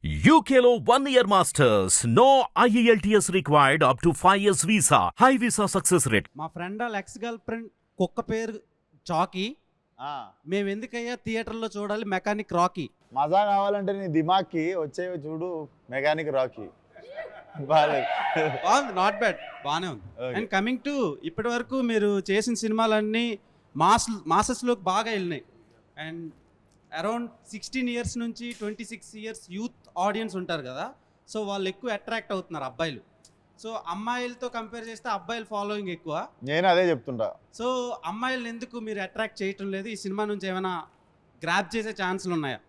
UKLO 1 year masters. No IELTS required up to 5 years visa. High visa success rate. మా friend వాళ్ళ ex girl friend కుక్క పేరు చాకీ. మేము ఎందుకయ్యా థియేటర్లో చూడాలి మెకానిక్ రాకీ. మజా కావాలంటే నీ దిమాగ్కి వచ్చేవి చూడు మెకానిక్ రాకీ. బాగాలేదు, నాట్ బ్యాడ్, బాగానే ఉంది. అండ్ కమింగ్ టు ఇప్పటి వరకు మీరు చేసిన సినిమాలన్నీ మాసెస్లోకి బాగా వెళ్ళినాయి. అండ్ అరౌండ్ 16 years నుంచి 26 years యూత్ ఆడియన్స్ ఉంటారు కదా, సో వాళ్ళు ఎక్కువ అట్రాక్ట్ అవుతున్నారు అబ్బాయిలు. సో అమ్మాయిలతో కంపేర్ చేస్తే అబ్బాయిల ఫాలోయింగ్ ఎక్కువ. నేను అదే చెప్తుంటా. సో అమ్మాయిలను ఎందుకు మీరు అట్రాక్ట్ చేయటం లేదు? ఈ సినిమా నుంచి ఏమైనా గ్రాప్ చేసే ఛాన్సులు ఉన్నాయా?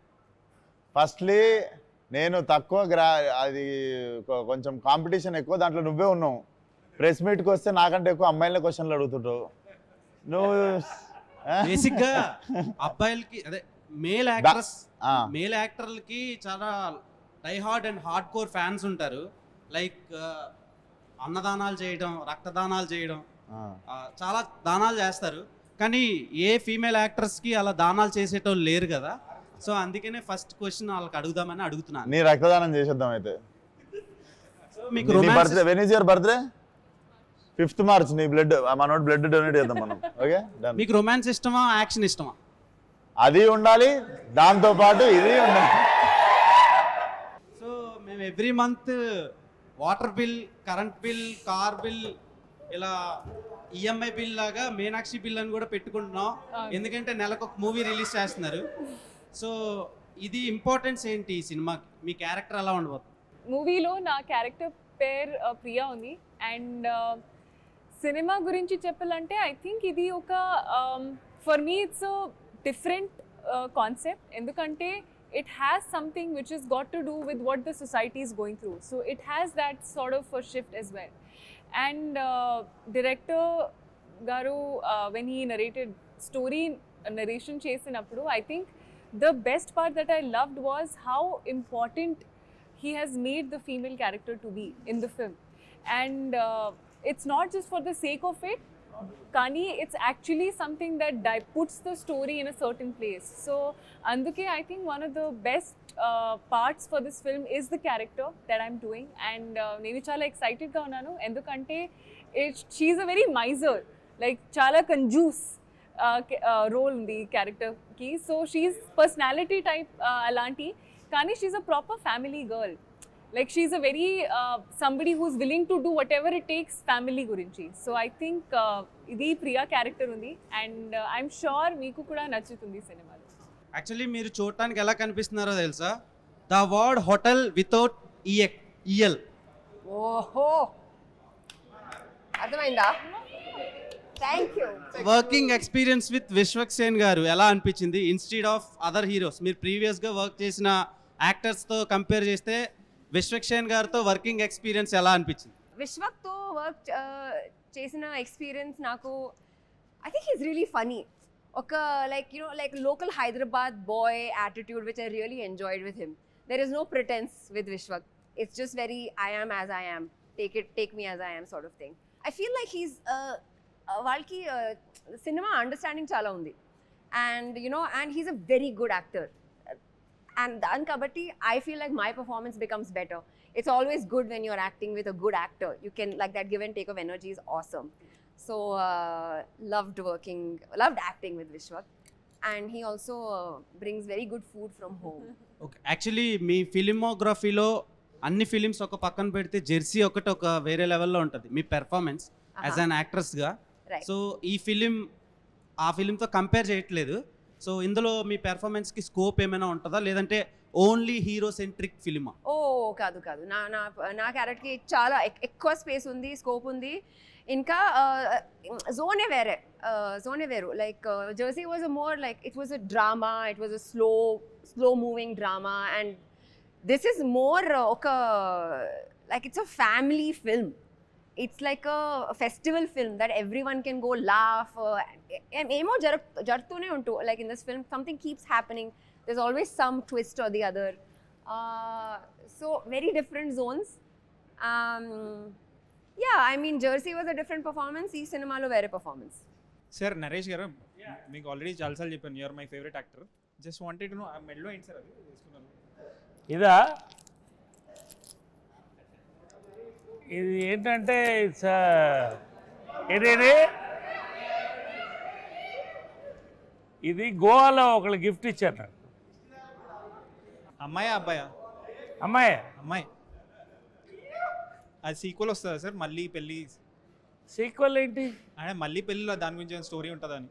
ఫస్ట్లీ నేను తక్కువ అది కొంచెం కాంపిటీషన్ ఎక్కువ, దాంట్లో నువ్వే ఉన్నావు. ప్రెస్ మీట్కి వస్తే నాకంటే ఎక్కువ అమ్మాయిలనే క్వశ్చన్లు అడుగుతుంటావు నువ్వు. బేసిక్గా అబ్బాయిలకి అదే మేల్ యాక్టర్లకి చాలా die-hard and hard core fans ఉంటారు. లైక్ అన్నదానాలు చేయడం, రక్తదానాలు చేయడం, చాలా దానాలు చేస్తారు. కానీ ఏ ఫీమేల్ యాక్టర్స్కి అలా దానాలు చేసేటోళ్ళు లేరు కదా. సో అందుకనే ఫస్ట్ క్వశ్చన్ వాళ్ళకి అడుగుదామని అడుగుతున్నాను. నీ రక్తదానం చేసేద్దాం అయితే. సో మీకు birthday, when is your birthday? 5th March. నీ బ్లడ్, మనోడు బ్లడ్ డొనేట్ చేద్దాం మనం. ఓకే, మీకు రొమాన్స్ ఇష్టమా, యాక్షన్ ఇష్టమా? అది ఉండాలి, దాంతో పాటు ఇది ఉండాలి. సో మేము every month water bill, current bill, car bill, ఇలా ఈఎంఐ బిల్ లాగా మీనాక్షి బిల్ అని కూడా పెట్టుకుంటున్నాం. ఎందుకంటే నెలకు ఒక మూవీ రిలీజ్ చేస్తున్నారు. సో ఇది ఇంపార్టెన్స్ ఏంటి ఈ సినిమాకి? మీ క్యారెక్టర్ ఎలా ఉండబోతుంది? మూవీలో నా క్యారెక్టర్ పేరు ప్రియా ఉంది. అండ్ సినిమా గురించి చెప్పాలంటే ఐ థింక్ ఇది ఒక for me it's different concept. ఎందుకంటే it has something which has got to do with what the society is going through. So it has that sort of a shift as well. And director garu when he narrated story narration chesinappudu, I think the best part that I loved was how important he has made the female character to be in the film. And it's not just for the sake of it, కానీ it's actually something that puts the story in a certain place. So అందుకే I think one of the best parts for this film is the character that I'm doing. And నేను చాలా ఎక్సైటెడ్గా ఉన్నాను ఎందుకంటే she's a very miser, like చాలా కంజూస్ role ఉంది క్యారెక్టర్కి. So she is personality type అలాంటి, కానీ she's a proper family girl. Like she's a very somebody who's willing to do whatever it takes family gurinchi. So I think idi Priya character undi, and I'm sure meeku kuda nachutundi cinema lo. Actually మీరు చూడటానికి ఎలా కనిపిస్తున్నారో తెలుసా? The word hotel without EL. ఓహో, అర్థమైందా? Thank you. Working experience with Vishwak Sen గారు ఎలా అనిపించింది? Instead of other heroes, మీరు ప్రీవియస్గా వర్క్ చేసిన యాక్టర్స్తో కంపేర్ చేస్తే విశ్వక్ సేన్ గారితో వర్కింగ్ ఎక్స్పీరియన్స్ ఎలా అనిపించింది? విశ్వక్తో వర్క్ చేసిన ఎక్స్పీరియన్స్ నాకు, I think he's really funny. ఒక like local Hyderabad boy attitude which I really enjoyed with him. There is no pretence with Vishwak. It's just very I am as I am, take me as I am sort of thing. I feel like he's వాళ్ళకి cinema understanding చాలా ఉంది. And and he's a very good actor. And then kabatti I feel like my performance becomes better. It's always good when you're acting with a good actor. You can, like, that give and take of energy is awesome. So loved acting with Vishwak. And he also brings very good food from home. Okay, actually మీ ఫిలిమోగ్రఫీలో అన్ని films ఒక పక్కన పెడితే Jersey ఒకటి ఒక వేరే లెవెల్లో ఉంటుంది మీ performance as an యాక్ట్రెస్గా. So ఈ ఫిలిం ఆ ఫిలింతో కంపేర్ చేయట్లేదు. సో ఇందులో మీ పెర్ఫార్మెన్స్కి స్కోప్ ఏమైనా ఉంటుందా, లేదంటే ఓన్లీ హీరో సెంట్రిక్ ఫిలిమా? ఓ కాదు, నా క్యారెక్టర్కి చాలా ఎక్కువ స్పేస్ ఉంది, స్కోప్ ఉంది. ఇంకా జోనే వేరు. Like Jersey was a more like it was a drama, it was a slow moving drama. And this is more ఒక like it's a family film. It's like a festival film that everyone can go laugh. Emo jartune untu, like in this film something keeps happening. There's always some twist or the other. So very different zones. Yeah, I mean Jersey was a different performance. Ee cinema lo vere performance. Sir, Naresh garu, meeku already chalsal cheppanu, you are my favorite actor. Just wanted to know, medlo ఏంటి sir అది చేసుకున్నాను? ఇదా ఇది ఏంటంటే ఏదేది ఇది గోవాలో ఒకళ్ళు గిఫ్ట్ ఇచ్చారు నాకు. అమ్మాయా అబ్బాయా? అమ్మాయి అమ్మాయి. అది సీక్వెల్ వస్తుందా సార్? మళ్ళీ పెళ్ళి సీక్వెల్ ఏంటి? అంటే మళ్ళీ పెళ్ళిలో దాని గురించి ఏమైనా స్టోరీ ఉంటుందని.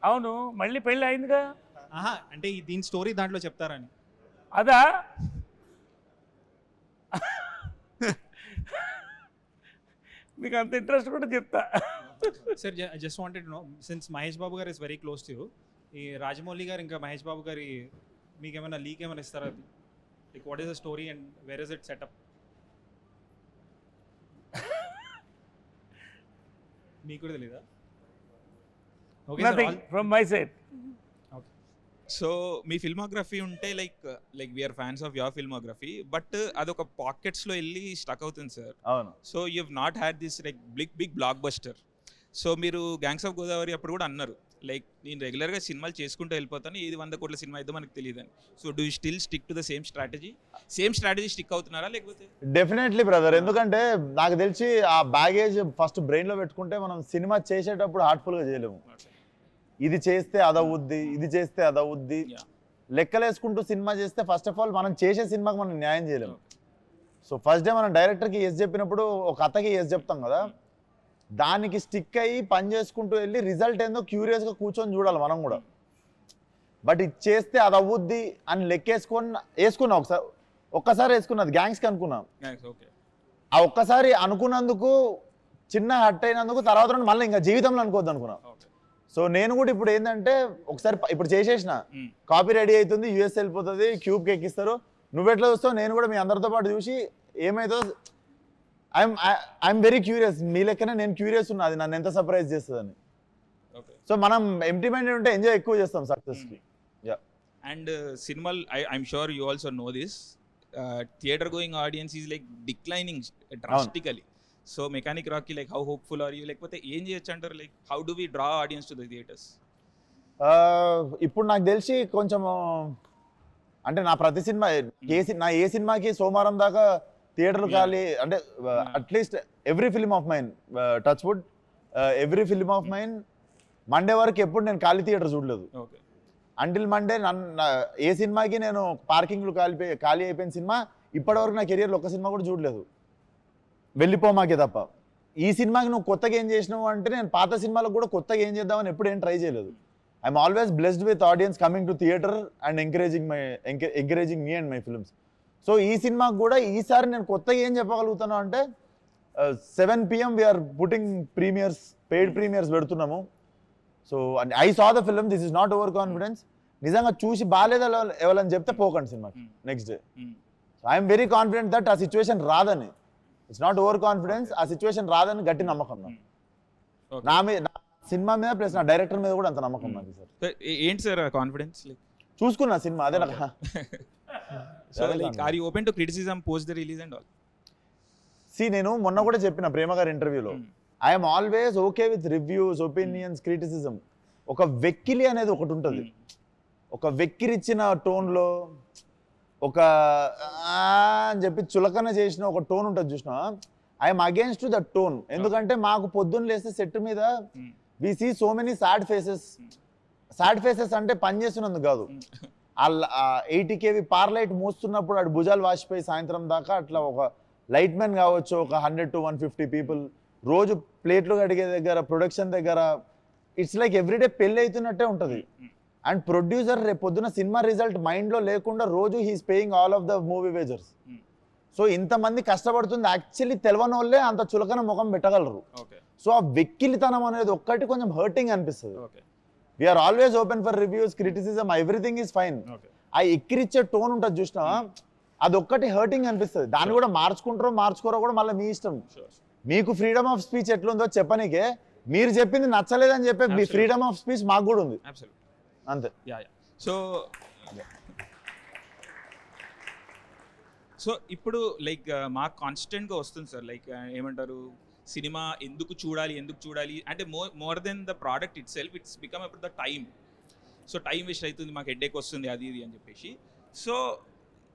అవును, మళ్ళీ పెళ్ళి అయిందిగా. ఆహా, అంటే దీని స్టోరీ దాంట్లో చెప్తారని. అదా? మీకు అంత ఇంట్రెస్ట్ కూడా చెప్తా. Sir just wanted know, since Mahesh Babu garu is very close to you, ఈ రాజమౌళి గారు ఇంకా మహేష్ బాబు గారి మీకు ఏమైనా లీక్ ఏమైనా ఇస్తారా? Like what is the story and where is it setup? మీకు కూడా తెలీదా? Okay nothing from my side. So మీ ఫిల్మోగ్రఫీ ఉంటే like we're fans of your filmography, but అదొక పాకెట్స్లో వెళ్ళి స్టక్ అవుతుంది సార్. అవును. So you have not had this like big blockbuster. So మీరు గ్యాంగ్స్ ఆఫ్ గోదావరి అప్పుడు కూడా అన్నారు లైక్ నేను రెగ్యులర్గా సినిమాలు చేసుకుంటూ వెళ్ళిపోతాను, ఏది 100 కోట్ల సినిమా అయితే మనకు తెలియదని. So do you still stick to the same strategy stick అవుతున్నారా లేకపోతే? డెఫినెట్లీ బ్రదర్, ఎందుకంటే నాకు తెలిసి ఆ బ్యాగేజ్ ఫస్ట్ బ్రెయిన్లో పెట్టుకుంటే మనం సినిమా చేసేటప్పుడు హార్ట్ఫుల్గా చేయలేము. ఇది చేస్తే అదవుద్ది, ఇది చేస్తే అదవుద్ది లెక్కలేసుకుంటూ సినిమా చేస్తే ఫస్ట్ ఆఫ్ ఆల్ మనం చేసే సినిమాకి మనం న్యాయం చేయలేము. సో ఫస్ట్ డే మనం డైరెక్టర్కి ఎస్ చెప్పినప్పుడు ఒక కథకి ఎస్ చెప్తాం కదా, దానికి స్టిక్ అయ్యి పని చేసుకుంటూ వెళ్ళి రిజల్ట్ ఏందో క్యూరియస్గా కూర్చొని చూడాలి మనం కూడా. బట్ ఇది చేస్తే అది అవ్వుద్ది అని వేసుకున్నా ఒక్కసారి వేసుకున్నది గ్యాంగ్స్కి అనుకున్నాం. ఆ ఒక్కసారి అనుకున్నందుకు చిన్న హట్ అయినందుకు తర్వాత మళ్ళీ ఇంకా జీవితంలో అనుకోవద్దు అనుకున్నాం. సో నేను కూడా ఇప్పుడు ఏంటంటే ఒకసారి ఇప్పుడు చేసేసిన కాపీ రెడీ అవుతుంది, యూఎస్ వెళ్ళిపోతుంది, క్యూబ్కి ఎక్కిస్తారు, నువ్వెట్లా చూస్తావు, నేను కూడా మీ అందరితో పాటు చూసి ఏమైతే ఐఎమ్ వెరీ క్యూరియస్, మీ లెక్కనే నేను క్యూరియస్ ఉన్నా అది నన్ను ఎంత సర్ప్రైజ్ చేస్తుందని. సో మనం ఎంప్టీ మైండెడ్ ఉంటే ఎంజాయ్ ఎక్కువ చేస్తాం సక్సెస్కి. అండ్ సినిమాలు I'm sure you also know this, theatre going audience is like declining drastically. So mechanic రాక్కి like how hopeful are you, లేకపోతే ఏం చేయొచ్చు అంటారు? Like how do we draw audience to the theatres? ఇప్పుడు నాకు తెలిసి కొంచెం అంటే నా ప్రతి సినిమా ఏ సినిమాకి సోమవారం దాకా థియేటర్లు ఖాళీ, అంటే at least every film of mine, touch wood, every film of mine Monday వరకు ఎప్పుడు నేను ఖాళీ థియేటర్ చూడలేదు. అంటిల్ మండే ఏ సినిమాకి నేను పార్కింగ్లు ఖాళీ అయిపోయిన సినిమా ఇప్పటివరకు నా కెరియర్లో ఒక్క సినిమా కూడా చూడలేదు, వెళ్ళిపోమాకే తప్ప. ఈ సినిమాకి నువ్వు కొత్తగా ఏం చేసినావు అంటే నేను పాత సినిమాలకు కూడా కొత్తగా ఏం చేద్దామని ఎప్పుడు ఏం ట్రై చేయలేదు. I'm always blessed with audience coming to theatre and encouraging me and my films. So ఈ సినిమాకి కూడా ఈసారి నేను కొత్తగా ఏం చెప్పగలుగుతాను అంటే 7 PM we're putting premieres, paid premieres పెడుతున్నాము. So I saw the film, this is not overconfidence. నిజంగా చూసి బాగాలేదా ఎవరని చెప్తే పోకండి సినిమాకి next day. So I'm very confident that ఆ సిచ్యువేషన్ రాదని. ఇట్స్ నాట్ ఓవర్ కాన్ఫిడెన్స్, ఆ సిచ్యువేషన్ రాదని గట్టి నమ్మకం నా మీద, నా సినిమా మీద ప్లస్ నా డైరెక్టర్ మీద కూడా అంత నమ్మకం నాకు. సార్ ఏంటి సార్ కాన్ఫిడెన్స్? చూసుకున్నా సినిమా అదే నాకు. So like are you open to criticism post the release and all? నేను మొన్న కూడా చెప్పిన ప్రేమ గారి ఇంటర్వ్యూలో, I'm always okay with reviews, opinions, criticism. ఒక వెక్కిలి అనేది ఒకటి ఉంటుంది, ఒక వెక్కిరిచ్చిన టోన్లో ఒక అని చెప్పి చులకన చేసిన ఒక టోన్ ఉంటుంది చూసినా, I'm against to that tone. ఎందుకంటే మాకు పొద్దున్న లేస్తే సెట్ మీద we see so many sad faces అంటే పని చేస్తున్నందుకు కాదు, 80 kV పార్లైట్ మోస్తున్నప్పుడు అటు భుజాలు వాసిపోయి సాయంత్రం దాకా అట్లా ఒక లైట్ మ్యాన్ కావచ్చు, ఒక 100 to 150 పీపుల్ రోజు ప్లేట్లు కడిగే దగ్గర, ప్రొడక్షన్ దగ్గర, ఇట్స్ లైక్ ఎవ్రీడే పెళ్ళి అవుతున్నట్టే ఉంటుంది. అండ్ ప్రొడ్యూసర్ రేపు పొద్దున సినిమా రిజల్ట్ మైండ్లో లేకుండా రోజు he's paying all of the movie wagers. So ఇంతమంది కష్టపడుతుంది యాక్చువల్లీ తెలవని వాళ్ళే అంత చులకన ముఖం పెట్టగలరు. సో ఆ వెక్కిలితనం అనేది ఒక్కటి కొంచెం హర్టింగ్ అనిపిస్తుంది. We're always open for reviews, criticism, everything is fine. ఆ ఎక్కిరిచ్చే టోన్ ఉంటుంది చూసినా, అదొక్కటి హర్టింగ్ అనిపిస్తుంది. దాన్ని కూడా మార్చుకోరో కూడా మళ్ళీ మీ ఇష్టం. మీకు ఫ్రీడమ్ ఆఫ్ స్పీచ్ ఎట్లుందో చెప్పనీకే, మీరు చెప్పింది నచ్చలేదని చెప్పే మీ ఫ్రీడమ్ ఆఫ్ స్పీచ్ మాకు కూడా ఉంది అంతే. సో ఇప్పుడు లైక్ మాకు కాన్స్టెంట్గా వస్తుంది సార్, లైక్ ఏమంటారు, సినిమా ఎందుకు చూడాలి అంటే more than the product itself, it's become అప్పుడు the time. So time waste అవుతుంది, మాకు హెడ్ఏక్ వస్తుంది, అది ఇది అని చెప్పేసి. So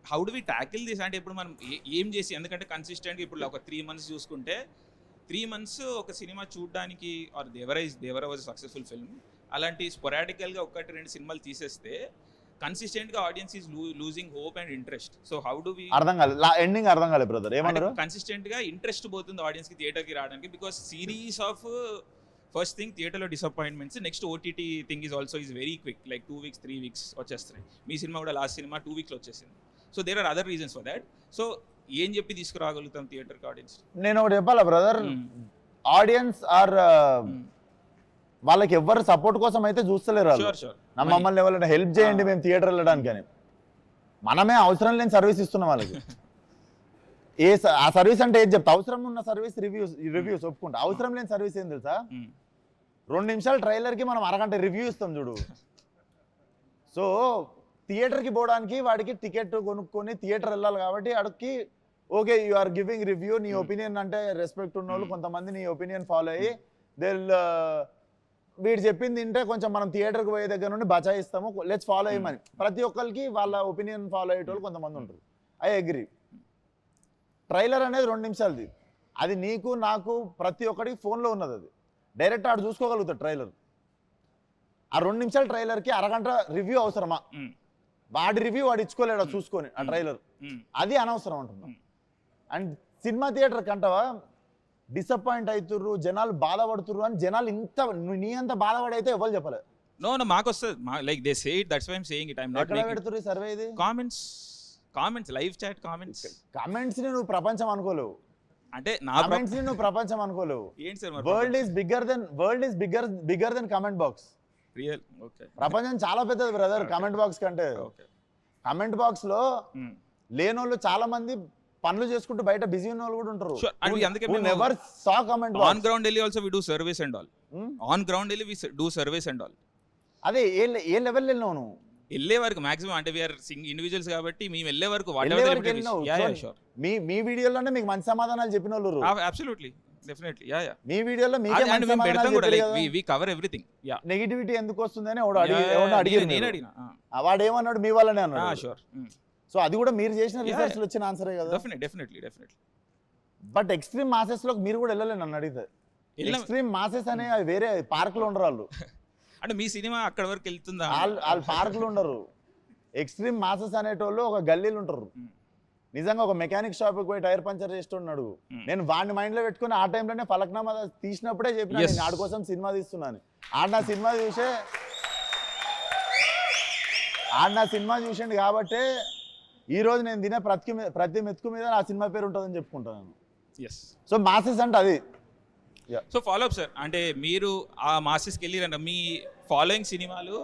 how do we tackle this అంటే ఇప్పుడు మనం ఏం చేసి, ఎందుకంటే కన్సిస్టెంట్గా ఇప్పుడు ఒక 3 months చూసుకుంటే 3 months ఒక సినిమా చూడడానికి or Devara was successful film, అలాంటి స్పొరాడికల్గా 1-2 సినిమాలు తీసేస్తే కన్సిస్టెంట్గా audience is losing hope and interest. So how do we అర్థం కాలేదు, ఎండింగ్ అర్థం కాలేదు బ్రదర్, ఏమన్నారు? కన్సిస్టెంట్గా ఇంట్రెస్ట్ పోతుంది ఆడియన్స్కి థియేటర్కి రావడానికి, because series of first thing థియేటర్లో disappointments, next OTT thing is also is very quick, like 2 weeks 3 weeks వచ్చేస్తున్నాయి. మీ సినిమా కూడా లాస్ట్ సినిమా 2 weeks వచ్చేసింది. So there are other reasons for that. సో ఏం చెప్పి తీసుకురాగలుగుతాం థియేటర్కి ఆడియన్స్? నేను ఒకటి చెప్పాలా బ్రదర్, ఆడియన్స్ ఆర్ వాళ్ళకి ఎవరు సపోర్ట్ కోసం అయితే చూస్తలేరు వాళ్ళు. మమ్మల్ని ఎవరైనా హెల్ప్ చేయండి మేము థియేటర్ వెళ్ళడానికి అని, మనమే అవసరం లేని సర్వీస్ ఇస్తున్నాం వాళ్ళకి. ఆ సర్వీస్ అంటే ఏది చెప్తా, అవసరం ఉన్న సర్వీస్ రివ్యూస్ ఒప్పుకుంటా. అవసరం లేని సర్వీస్ ఏం తెలుసా, 2 నిమిషాల ట్రైలర్కి మనం అరగంట రివ్యూ ఇస్తాం చూడు. సో థియేటర్కి పోవడానికి వాడికి టికెట్ కొనుక్కొని థియేటర్ వెళ్ళాలి కాబట్టి అడికి okay you are giving review, నీ ఒపీనియన్ అంటే రెస్పెక్ట్ ఉన్న వాళ్ళు కొంతమంది నీ ఒపీనియన్ ఫాలో అయ్యి వీడు చెప్పింది తింటే కొంచెం మనం థియేటర్కి పోయే దగ్గర నుండి బచాయిస్తాము, లెట్స్ ఫాలో అయ్యమని. ప్రతి ఒక్కరికి వాళ్ళ ఒపీనియన్ ఫాలో అయ్యేటోళ్ళు కొంతమంది ఉంటారు. I agree. ట్రైలర్ అనేది 2 నిమిషాలది, అది నీకు నాకు ప్రతి ఒక్కడికి ఫోన్లో ఉన్నది. అది డైరెక్ట్ ఆడు చూసుకోగలుగుతాడు ట్రైలర్. ఆ 2 నిమిషాల ట్రైలర్కి అరగంట రివ్యూ అవసరమా? వాడి రివ్యూ వాడు ఇచ్చుకోలేడు చూసుకొని ఆ ట్రైలర్, అది అనవసరం అంటున్నాం. అండ్ సినిమా థియేటర్ కంటవా డిసప్పాయింట్ అవుతుర్రు, జనాలు బాధపడుతుర్రు అని జనాలు ఇంత నీ అంత బాధపడైతే ఎవరు చెప్పలేదు. నో మాకు వస్తుంది, like they say it, that's why I am saying it. I am not making పెడుతుర్రు సర్వే ఇది. కామెంట్స్ లైవ్ చాట్ కామెంట్స్ ని నువ్వు ప్రపంచం అనుకోలేవు, అంటే నా కామెంట్స్ ని నువ్వు ప్రపంచం అనుకోలేవు. ఏంటి sir, world is bigger than comment box. Real okay, ప్రపంచం చాలా పెద్దది బ్రదర్ కమెంట్ బాక్స్ కంటే. కమెంట్ బాక్స్ లో లేనోళ్ళు చాలా మంది పనులు చేసుకుంటూ బయట బిజీ ఉన్న వాళ్ళు కూడా ఉంటారు. Never saw comment box. On ground వెళ్ళి also we do service and all. On ground వెళ్ళి we do service and all. అదే ఏ లెవెల్ వెళ్ళినావు నువ్వు? వెళ్ళే వరకు మాక్సిమం, అంటే వీఆర్ ఇండివిజువల్స్ కాబట్టి మేము వెళ్ళే వరకు మీ వీడియోలోనే మీకు మంచి సమాధానాలు చెప్పిన వాళ్ళు. అబ్సల్యూట్లీ, డెఫినెట్లీ, యా మీ వీడియోలో మీకే మంచి సమాధానాలు కూడా, like we cover everything. Yeah, negativity ఎందుకు వస్తుందని అడిగారు, నేను అడిగినా వాడు ఏమన్నాడు మీ వాళ్ళనే అన్నాడు. షూర్. సో అది కూడా మీరు చేసిన రీసెర్చ్ లో వచ్చిన ఆన్సరే కదా. డెఫినెట్లీ. బట్ ఎక్స్ట్రీమ్ మాసెస్ లోకి మీరు కూడా వెళ్ళలేదు నన్ను అడిగితే. ఎక్స్ట్రీమ్ మాసెస్ అనే వేరే పార్క్ లో ఉండరు వాళ్ళు. అంటే మీ సినిమా అక్కడ వరకు వెళ్తుందా? వాళ్ళు పార్కులు ఉండరు. ఎక్స్ట్రీమ్ మాసెస్ అనేటోళ్ళు ఒక గల్లీలు ఉంటారు. నిజంగా ఒక మెకానిక్ షాప్కి పోయి టైర్ పంచర్ చేస్తున్నాడు, నేను వాడిని మైండ్ లో పెట్టుకుని ఆ టైంలోనే ఫలక్నామా తీసినప్పుడే చెప్పిన నేను ఆడి కోసం సినిమా తీస్తున్నాను. ఆడ నా సినిమా చూసిండు కాబట్టి ఈ రోజు నేను తినే ప్రతి మెతుకు మీద నా సినిమా పేరు ఉంటుందని చెప్పుకుంటాను. సో మాసెస్ అంటే అది. సో ఫాలో అప్ సార్, అంటే మీరు ఆ మాసెస్కి వెళ్ళిరంట, మీ ఫాలోయింగ్ సినిమాలు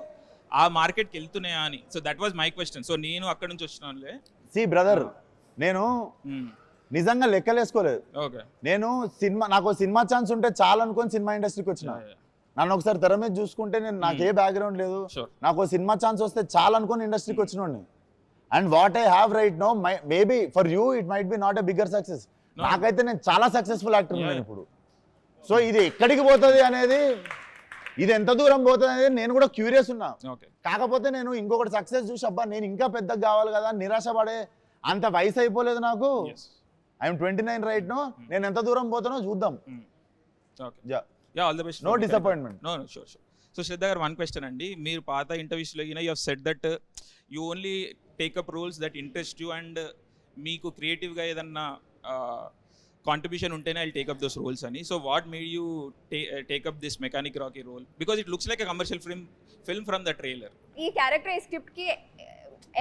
ఆ మార్కెట్కి వెళ్తున్నాయా అని. So that was my question. So నేను అక్కడ నుంచి వచ్చినానులే. సి బ్రదర్, నేను నిజంగా లెక్కలేసుకోలేదు. ఓకే, నేను నాకు సినిమా ఛాన్స్ ఉంటే చాలా అనుకొని సినిమా ఇండస్ట్రీకి వచ్చిన. నన్ను ఒకసారి తెర మీద చూసుకుంటే నేను నాకు ఏ బ్యాక్గ్రౌండ్ లేదు, నాకు సినిమా ఛాన్స్ వస్తే చాలా అనుకొని ఇండస్ట్రీకి వచ్చినోడిని. And what I have right now, maybe for you it might be not a bigger success. నాకైతే నేను చాలా సక్సెస్ఫుల్ యాక్టర్ నేను ఇప్పుడు. సో ఇది ఎక్కడికి పోతుంది అనేది, ఇది ఎంత దూరం పోతుంది అనేది నేను కూడా క్యూరియస్ ఉన్నా. కాకపోతే నేను ఇంకొకటి సక్సెస్ చూసి అబ్బా నేను ఇంకా పెద్దగా కావాలి కదా అని నిరాశపడే అంత వయసు అయిపోలేదు నాకు. I'm 29 right now. నేను ఎంత దూరం పోతానో చూద్దాం. All the best. No disappointment. No sure. So Shraddha garu, one question అండి. మీరు పాత ఇంటర్వ్యూస్లో you have said that you only take up roles that interest you, and మీకు క్రియేటివ్గా ఏదన్నా కాంట్రిబ్యూషన్ ఉంటేనే I take up those roles అని. So what made you take up this mechanic Rocky role? Because it looks like a commercial film from the trailer. ఈ character ఈ స్క్రిప్ట్కి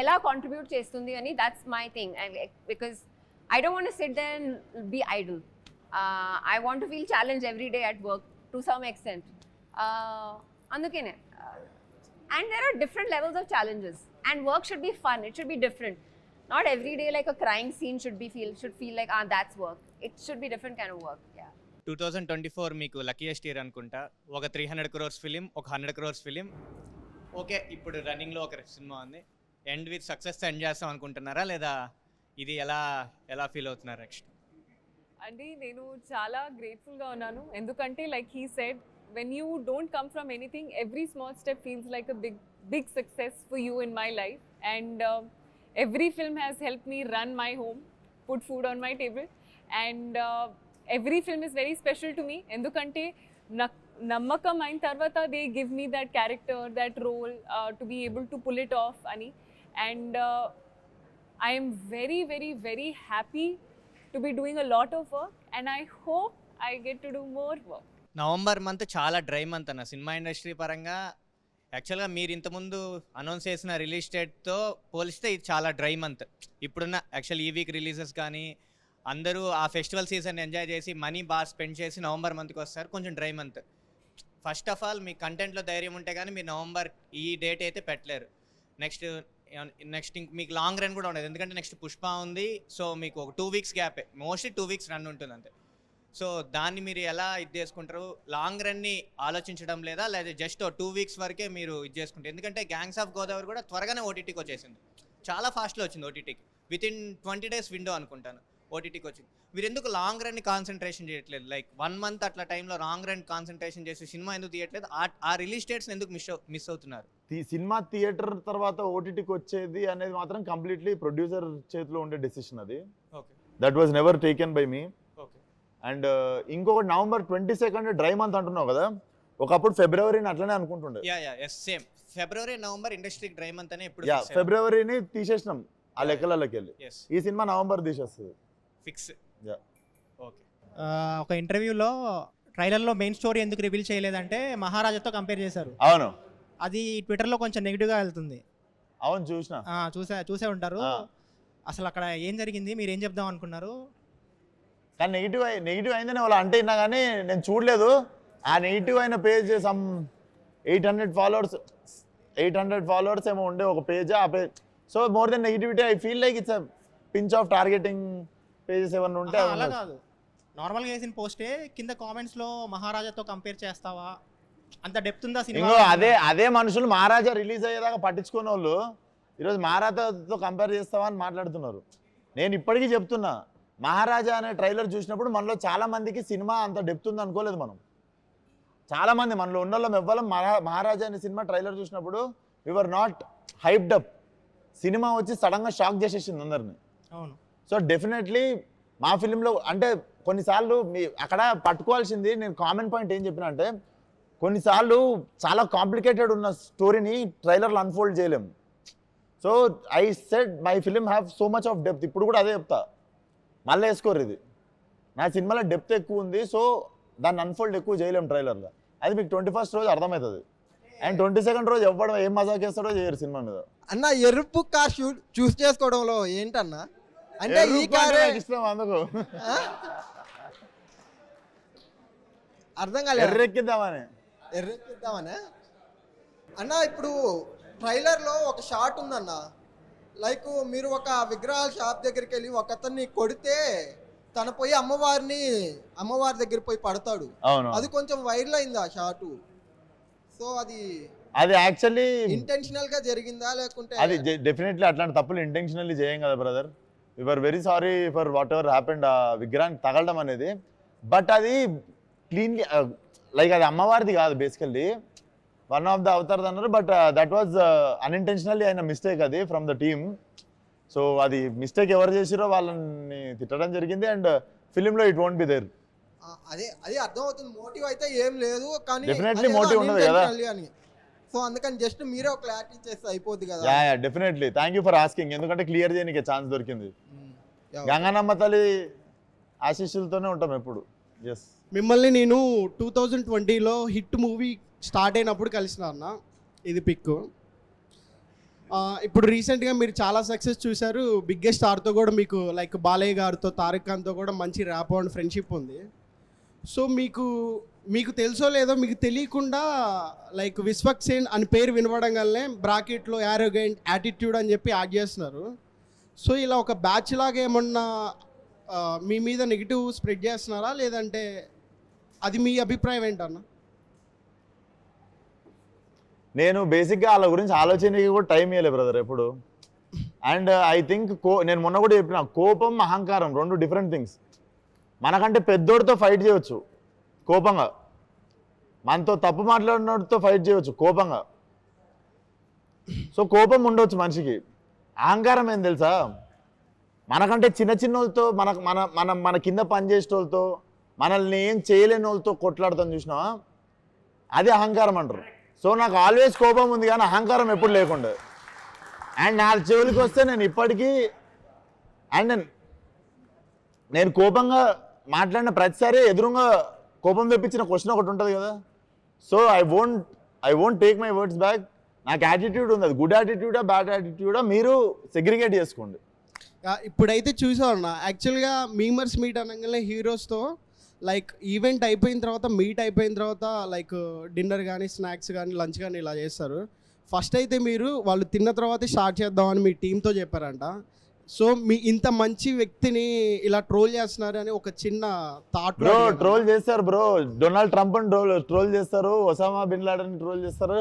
ఎలా contribute చేస్తుంది అని, that's my thing. Because I don't want to sit there and be idle. I want to feel challenge every day at work to some extent. అందుకనే. And there are different levels of challenges and work should be fun. It should be different. Not every day like a crying scene should feel like that's work. It should be different kind of work. Yeah. 2024 మీకు luckiest year అనుకుంటా. ఒక 300 crores film, ఒక 100 crores film. Okay, ఇప్పుడు రన్నింగ్లో ఒక cinema ఉంది. End with success end చేస్తాం అనుకుంటున్నారా, లేదా ఇది ఎలా ఫీల్ అవుతున్నారు నెక్స్ట్? అంటే నేను చాలా గ్రేట్ఫుల్గా ఉన్నాను. ఎందుకంటే like he said, when you don't come from anything, every small step feels like a big success for you in my life. And every film has helped me run my home, put food on my table, and every film is very special to me. Endukante nammakam ayin tarvata they give me that character, that role to be able to pull it off ani, and I am very very very happy to be doing a lot of work, and I hope I get to do more work. November month చాలా dry month అన్న cinema industry పరంగా. యాక్చువల్గా మీరు ఇంతకుముందు announce చేసిన release డేట్తో పోలిస్తే ఇది చాలా డ్రై మంత్. ఇప్పుడున్న యాక్చువల్ ఈ వీక్ రిలీజెస్ కానీ అందరూ ఆ ఫెస్టివల్ సీజన్ ఎంజాయ్ చేసి మనీ బాగా స్పెండ్ చేసి నవంబర్ మంత్కి వస్తారు, కొంచెం dry month. First of all మీ కంటెంట్లో ధైర్యం ఉంటే కానీ మీరు నవంబర్ ఈ డేట్ అయితే పెట్టలేరు. నెక్స్ట్ మీకు లాంగ్ రన్ కూడా ఉండదు, ఎందుకంటే నెక్స్ట్ పుష్ప ఉంది. సో మీకు ఒక 2 weeks గ్యాపే, మోస్ట్లీ 2 weeks రన్ ఉంటుంది అంతే. సో దాన్ని మీరు ఎలా ఇది చేసుకుంటారు? లాంగ్ రన్ని ఆలోచించడం లేదా జస్ట్ 2 weeks వరకే మీరు ఇది చేసుకుంటారు? ఎందుకంటే గ్యాంగ్స్ ఆఫ్ గోదావరి కూడా త్వరగానే ఓటీటీకి వచ్చేసింది, చాలా ఫాస్ట్లో వచ్చింది ఓటీటీకి. వితిన్ 20 days విండో అనుకుంటాను ఓటీటీకి వచ్చింది. మీరు ఎందుకు లాంగ్ రన్ని కాన్సన్ట్రేషన్ చేయట్లేదు? లైక్ 1 month అట్లా టైంలో లాంగ్ రన్ కాన్సన్ట్రేషన్ చేసి సినిమా ఎందుకు తీయట్లేదు? ఆ రిలీజ్ డేట్స్ ఎందుకు మిస్ అవుతున్నారు? సినిమా థియేటర్ తర్వాత ఓటీటీకి వచ్చేది అనేది మాత్రం కంప్లీట్లీ ప్రొడ్యూసర్ చేతిలో ఉండే డెసిషన్ అది. Okay, that was never taken by me. Okay. And ఇంకొకటి November 22nd డ్రై మంత్ అంటున్నావు కదా, ఒకప్పుడు ఫిబ్రవరిని అట్లనే అనుకుంటుండే. సేమ్ ఫిబ్రవరి నవంబర్ ఇండస్ట్రీకి డ్రై మంత్ అనే ఎప్పుడు ఫిబ్రవరిని తీసేసినాం ఆ లెక్కలకి వెళ్ళి. ఈ సినిమా నవంబర్ తీసేస్తుంది ఫిక్స్. ఓకే. ఒక ఇంటర్వ్యూలో ట్రైలర్లో మెయిన్ స్టోరీ ఎందుకు రివీల్ చేయలేదంటే మహారాజాతో కంపేర్ చేశారు. అవును, అది ట్విట్టర్లో కొంచెం నెగిటివ్గా వెళ్తుంది. అవును చూసే ఉంటారు. అసలు అక్కడ ఏం జరిగింది, మీరు ఏం చెప్దాం అనుకున్నారు? కానీ నెగిటివ్ అయిందని వాళ్ళు అంటే విన్నా కానీ నేను చూడలేదు. ఆ నెగిటివ్ అయిన పేజ్ సమ్ 800 followers ఏమో ఉండే ఒక పేజ్. ఆ page so more than negativity I feel like it's pinch of targeting pages ఏమన్నా ఉంటే. అలా కాదు, నార్మల్గా వేసిన పోస్టే కింద కామెంట్స్లో మహారాజాతో కంపేర్ చేస్తావా, అంత డెప్త్ ఉందా సినిమా? అదే మనుషులు మహారాజా రిలీజ్ అయ్యేదాకా పట్టించుకునే వాళ్ళు ఈరోజు మహారాజాతో కంపేర్ చేస్తావా అని మాట్లాడుతున్నారు. నేను ఇప్పటికీ చెప్తున్నా, మహారాజా అనే ట్రైలర్ చూసినప్పుడు మనలో చాలా మందికి సినిమా అంత డెప్త్ ఉంది అనుకోలేదు. చాలా మంది మనలో ఉన్న వాళ్ళం ఎవ్వరం మహారాజా అనే సినిమా ట్రైలర్ చూసినప్పుడు we were not hyped up. సినిమా వచ్చి సడన్గా షాక్ చేసేసింది అందరిని. అవును. సో డెఫినెట్లీ మా ఫిలింలో అంటే కొన్నిసార్లు అక్కడ పట్టుకోవాల్సింది, నేను కామన్ పాయింట్ ఏం చెప్పిన అంటే, కొన్నిసార్లు చాలా కాంప్లికేటెడ్ ఉన్న స్టోరీని ట్రైలర్లో అన్ఫోల్డ్ చేయలేము. So I said my film have so much of depth. ఇప్పుడు కూడా అదే చెప్తా, మళ్ళీ వేసుకోరు ఇది నా సినిమాలో డెప్త్ ఎక్కువ ఉంది. సో దాన్ని అన్ఫోల్డ్ ఎక్కువ చేయలేము ట్రైలర్లో. అది మీకు 21st రోజు అర్థమవుతుంది. అండ్ 22nd రోజు ఎవ్వడం ఏం మజాక్ చేస్తాడో చేయరు సినిమా మీద. అన్న ఎరుపు కార్ చూస్ చేసుకోవడంలో ఏంటన్నా అంటే ఈ కార్ ఇష్టం అందుకు అర్థం కాలేదు. ఎర్రెక్కిద్దామనే అన్న. ఇప్పుడు ట్రైలర్లో ఒక షాట్ ఉందన్న, లైక్ మీరు ఒక విగ్రహాల షాప్ దగ్గరికి వెళ్ళి ఒక అతన్ని కొడితే తన పోయి అమ్మవారి దగ్గర పోయి పడతాడు. అది కొంచెం వైరల్ అయింది ఆ షాటు. సో అది యాక్చువల్లీ ఇంటెన్షనల్ గా జరిగిందా లేకుంటే? అది డెఫినెట్లీ అట్లాంటి తప్పులు ఇంటెన్షనల్లీ చేయం కదా brother. We are very sorry for whatever happened. ఆ విగ్రహానికి తగలడం అనేది, బట్ అది క్లీన్లీ లైక్ అది అమ్మవారిది కాదు, basically one of the Avatar అన్నారు. బట్ దట్ వాజ్ అన్ఇంటెన్షనల్లీ అయిన మిస్టేక్ అది ఫ్రమ్ ద టీమ్. సో అది మిస్టేక్ ఎవరు చేసిరో వాళ్ళని తిట్టడం జరిగింది. అండ్ ఫిలింలో ఇట్ వోంట్ బి దేర్. అది అర్థమవుతుంది, మోటివ్ అయితే ఏం లేదు, కానీ డెఫినెట్లీ మోటివ్ ఉండదు కదా. సో అందుకని జస్ట్ మీరే ఒక క్లారిటీ చేస్తే అయిపోద్ది కదా. Definitely thank you for asking. ఎందుకంటే క్లియర్ చేయడానికి ఛాన్స్ దొరికింది. గంగానమ్మ తల్లి ఆశీస్సులతోనే ఉంటాం ఎప్పుడు. ఎస్, మిమ్మల్ని నేను 2020లో హిట్ మూవీ స్టార్ట్ అయినప్పుడు కలిసిన అన్న, ఇది పిక్. ఇప్పుడు రీసెంట్గా మీరు చాలా సక్సెస్ చూశారు. బిగ్గెస్ట్ స్టార్తో కూడా మీకు లైక్ బాలయ్య గారితో, తారక్ ఖాన్తో కూడా మంచి ర్యాప్ అండ్ ఫ్రెండ్షిప్ ఉంది. సో మీకు తెలుసో లేదో, మీకు తెలియకుండా లైక్ విశ్వక్సేన్ అని పేరు వినపడంగానే బ్రాకెట్లో యారోగెంట్, యాటిట్యూడ్ అని చెప్పి యాడ్ చేస్తున్నారు. సో ఇలా ఒక బ్యాచ్ లాగా ఏమన్నా మీ మీద నెగిటివ్ స్ప్రెడ్ చేస్తున్నారా, లేదంటే అది మీ అభిప్రాయం ఏంటన్నా? నేను బేసిక్గా వాళ్ళ గురించి ఆలోచనకి కూడా టైం ఇవ్వలే బ్రదర్ ఎప్పుడు. అండ్ ఐ థింక్ నేను మొన్న కూడా చెప్పిన, కోపం అహంకారం 2 డిఫరెంట్ థింగ్స్. మనకంటే పెద్దోడితో ఫైట్ చేయవచ్చు కోపంగా, మనతో తప్పు మాట్లాడినోడితో ఫైట్ చేయవచ్చు కోపంగా. సో కోపం ఉండవచ్చు మనిషికి. అహంకారం ఏం తెలుసా, మనకంటే చిన్న చిన్న వాళ్ళతో మన కింద పనిచేసే వాళ్ళతో మనల్ని ఏం చేయలేని వాళ్ళతో కొట్లాడుతాం చూసినావా, అది అహంకారం అంటారు. సో నాకు ఆల్వేస్ కోపం ఉంది కానీ అహంకారం ఎప్పుడు లేకుండా. అండ్ నా చెవులకి వస్తే నేను ఇప్పటికీ అండ్ నేను కోపంగా మాట్లాడిన ప్రతిసారి ఎదురుగా కోపం తెప్పించిన క్వశ్చన్ ఒకటి ఉంటుంది కదా. So I won't take my words back. నాకు యాటిట్యూడ్ ఉంది, అది గుడ్ యాటిట్యూడా బ్యాడ్ యాటిట్యూడా మీరు సెగ్రిగేట్ చేసుకోండి. ఇప్పుడైతే చూసామన్నా యాక్చువల్గా మీమర్స్ మీట్ అనగానే హీరోస్తో లైక్ ఈవెంట్ అయిపోయిన తర్వాత మీట్ అయిపోయిన తర్వాత లైక్ డిన్నర్ కానీ స్నాక్స్ కానీ లంచ్ కానీ ఇలా చేస్తారు. ఫస్ట్ అయితే మీరు వాళ్ళు తిన్న తర్వాత స్టార్ట్ చేద్దామని మీ టీంతో చెప్పారంట. సో మీ ఇంత మంచి వ్యక్తిని ఇలా ట్రోల్ చేస్తున్నారు అని ఒక చిన్న థాట్. బ్రో ట్రోల్ చేస్తారు బ్రో, డొనాల్డ్ ట్రంప్ అని ట్రోల్ చేస్తారు, ఒసామా బిన్ లాడెన్ ట్రోల్ చేస్తారు,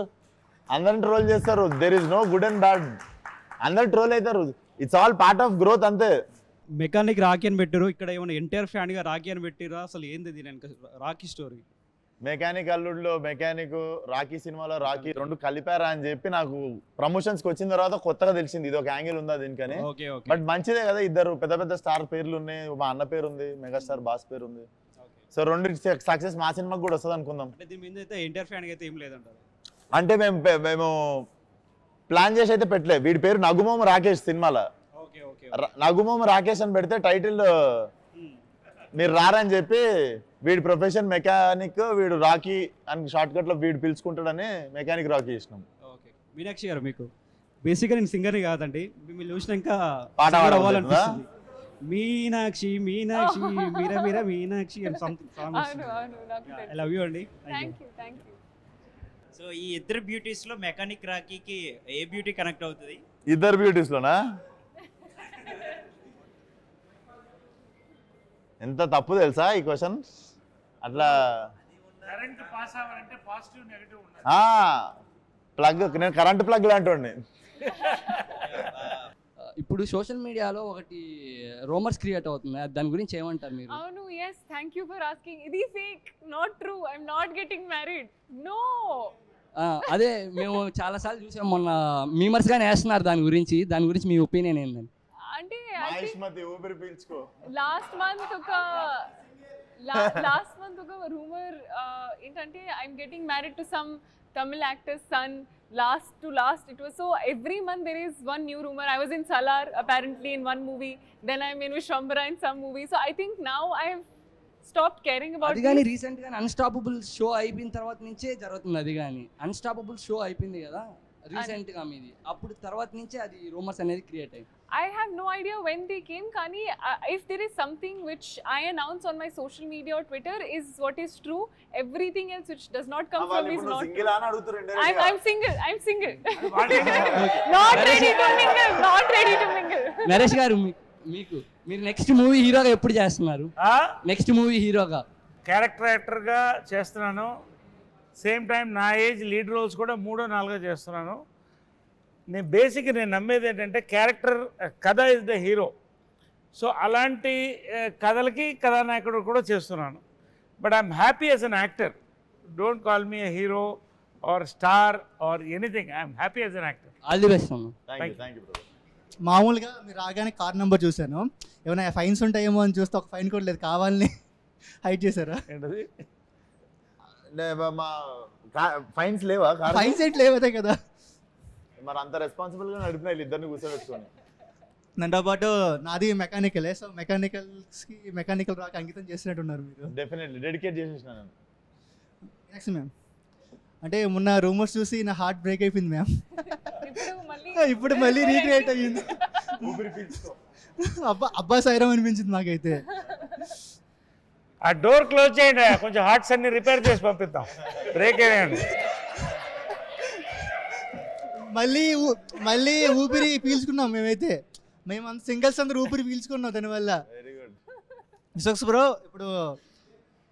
అందరిని ట్రోల్ చేస్తారు. There is no good and bad, అందరు ట్రోల్ అవుతారు. It's all part of growth అంతే. మెకానిక్ రాకీ అని పెట్టారు, ఇక్కడ ఏమైనా ఎన్టీఆర్ ఫ్యాన్గా రాకీ అని పెట్టిరా, అసలు ఏంది దీని రాకీ స్టోరీ? మెకానిక్ అల్లుడిలో మెకానిక్, రాకీ సినిమాలో రాకీ రెండు కలిపారా అని చెప్పి నాకు ప్రమోషన్స్కి వచ్చిన తర్వాత కొత్తగా తెలిసింది ఇది ఒక యాంగిల్ ఉందా దీనికని. బట్ మంచిదే కదా, ఇద్దరు పెద్ద పెద్ద స్టార్ పేర్లు ఉన్నాయి, మా అన్న పేరు ఉంది, మెగాస్టార్ బాస్ పేరు ఉంది. సో రెండు సక్సెస్ మా సినిమాకి కూడా వస్తుంది అనుకుందాం. దీని మీద అయితే ఎన్టీఆర్ ఫ్యాన్ అయితే ఏం లేదంటారు. అంటే మేము ప్లాన్ చేసి అయితే పెట్టలే. వీడి పేరు నగుమోమ రాకేష్, సినిమాలో నగుమోమ రాకేష్ అని పెడితే టైటిల్ మీరు రారని చెప్పి వీడి ప్రొఫెషన్ మెకానిక్, వీడు రాకీ అని షార్ట్ కట్లో వీడు పిలుచుకుంటాడని మెకానిక్ రాకీ ఇచ్చినాం. ఓకే మీనాక్షి గారు, మీకు బేసిక్గా నేను సింగర్ని కాదండి, మిమ్మల్ని చూసినాక పాట అవ్వాలనిపిస్తుంది. మీనాక్షి మీనాక్షి మీరా మీరా మీనాక్షి అని సంథింగ్. ఐ లవ్ యూ అండి. Thank you. సో ఈ ఇద్దరు బ్యూటీస్ లో మెకానిక్ రాకీకి ఏ బ్యూటీ కనెక్ట్ అవుతుంది? ఇద్దరు బ్యూటీస్ లోనా? ఎంత తప్పు తెలుసా ఈ క్వశ్చన్. అట్లా ప్లగ్, నేను కరెంట్ ప్లగ్ లాంటి. ఇప్పుడు సోషల్ మీడియాలో ఒకటి రూమర్స్ క్రియేట్ అవుతుంది, దాని గురించి ఏమంటారు మీరు? అవును, yes, thank you for asking. ఇది fake, not true. I'm not getting married. No. అదే మేము చాలాసార్లు చూసాం, మొన్న మీమర్స్ గానే వేస్తున్నారు దాని గురించి మీ ఒపీనియన్ ఏంటండి? అంటే లాస్ట్ మంత్ ఒక రూమర్ ఏంటంటే I'm getting married to some Tamil actor's son. Last it was so every month there is one new rumor. I was in Salar apparently in one movie, then I'm in Vishwambara in some movie. So I think now I have stopped caring about it. అది గాని recent గా unstoppable show అయిపోయిన తర్వాత నుంచే జరుగుతుంది. అది గాని unstoppable show అయిపోయింది కదా రీసెంట్ గా మీది, అప్పుడు తర్వాత నుంచే అది రూమర్స్ అనేది క్రియేట్ అయ్యింది. I have no idea when they came. Kani, if there is something which I announce on my social media or Twitter is what is true. Everything else which does not come from me is not true. I'm single. Not ready to mingle. Naresh గారు, మీరు next movie హీరోగా ఎప్పుడు చేస్తున్నారు? Next movie హీరోగా character యాక్టర్గా చేస్తున్నాను. Same time నా age lead roles కూడా 3, 4 చేస్తున్నాను. నేను నమ్మేది ఏంటంటే క్యారెక్టర్ కథ ఇస్ ద హీరో. సో అలాంటి కథలకి కథానాయకుడు కూడా చేస్తున్నాను. But I'm happy as an actor. Don't call me a hero or star or anything. I'm happy as an actor. All the best. మామూలుగా మీరు రాగానే కార్ నెంబర్ చూశాను, ఏమైనా ఫైన్స్ ఉంటాయేమో అని చూస్తే ఒక ఫైన్ కూడా లేదు, కావాలని హైడ్ చేశారా? ఏంటది? ఫైన్స్ లేవా? ఫైన్స్ ఏంటి లేవదే కదా. మరి అంత రెస్పాన్సిబుల్గా నడిపిన ఇద్దరిని కూర్చోబెట్టుకొని. నాతో పాటు నాది మెకానికలే, సో మెకానికల్స్కి మెకానికల్ రాక అంకితం చేసినట్టున్నారు మీరు. డెఫినెట్లీ డెడికేట్ చేసేసినాను. నెక్స్ట్ మ్యామ్, అంటే మొన్న రూమర్స్ చూసి నా హార్ట్ బ్రేక్ అయిపోయింది మ్యామ్. ఇప్పుడు మళ్ళీ రీక్రియేట్ అయ్యింది. అబ్బా సైరం అనిపించింది నాకైతే. ఆ డోర్ క్లోజ్ చేయండి, కొంచెం హార్ట్స్ అన్ని రిపేర్ చేసి పంపిద్దాం. బ్రేక్ అయ్యండి. మళ్ళీ ఊపిరి పీల్చుకున్నాం మేమైతే. మేము అంత సింగిల్స్ అందరూ ఊపిరి పీల్చుకున్నాం దానివల్ల. విశ్వక్స్ బ్రో, ఇప్పుడు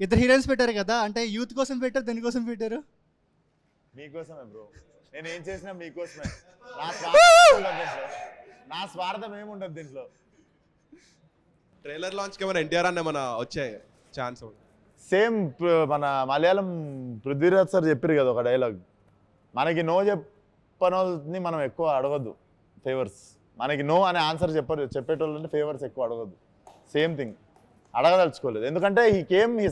ఇద్దరు హీరోయిన్స్ పెట్టారు కదా, అంటే యూత్ కోసం పెట్టారు, దానికోసం పెట్టారు? మీకోసమే బ్రో, నేను ఏం చేసినా మీకోసమే. నా స్వార్థం ఏముండదు దీంట్లో. ట్రైలర్ లాంచ్కి ఏమైనా ఎన్టీఆర్ అన్న ఏమైనా వచ్చాయి ఛాన్స్? సేమ్ మన మలయాళం పృథ్వీరాజ్ సార్ చెప్పారు కదా ఒక డైలాగ్, మనకి నో చెప్పని వాళ్ళని మనం ఎక్కువ అడగద్దు ఫేవర్స్. మనకి నో అనే ఆన్సర్ చెప్పేటోళ్ళంటే ఫేవర్స్ ఎక్కువ అడగద్దు. సేమ్ థింగ్ అడగదలుచుకోలేదు, ఎందుకంటే he